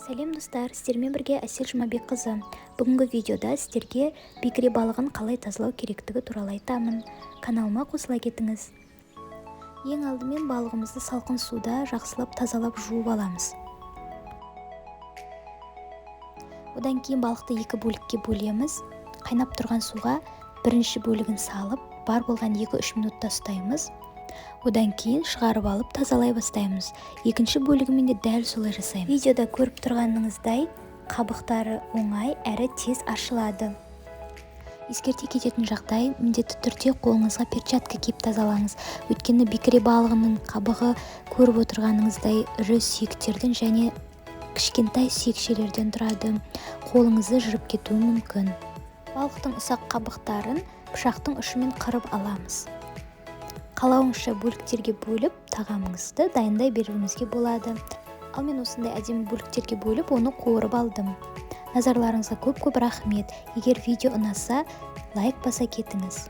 Сәлем достар, сіздермен бірге Әсел Жұмабек қызы. Бүгінгі видеода сіздерге бекіре балығын қалай тазалау керектігі туралы айтамын. Каналыма қосыла кетіңіз. Ең алдымен балығымызды салқын суда жақсылап тазалап жуып аламыз. Одан кейін балықты екі бөлікке бөлеміз. Қайнап тұрған суға бірінші бөлігін салып, бар болған 2-3 минутта ұстаймыз. Одан кейін шығарып алып тазалай бастаймыз. Екінші бөлігімен де дәл солай жасаймыз. Видеода көріп тұрғаныңыздай қабықтары оңай әрі тез ашылады. Ескерте кететін жағдай, міндетті түрде қолыңызға перчатка киіп тазалаңыз. Өйткені бекіре балығының қабығы көріп отырғаныңыздай ірі сүйектерден және кішкентай сүйекшелерден тұрады. Қолыңызды жырып кетуі мүмкін. Балықтың ұсақ қабықтарын пышақтың ұшымен қырып аламыз. Қалауыңызша бөліктерге бөліп, тағамыңызды дайындай беруіңізге болады. Ал мен осындай әдемі бөліктерге бөліп, оны қуырып алдым. Назарларыңызға көп рахмет. Егер видео ұнаса, лайк баса кетіңіз.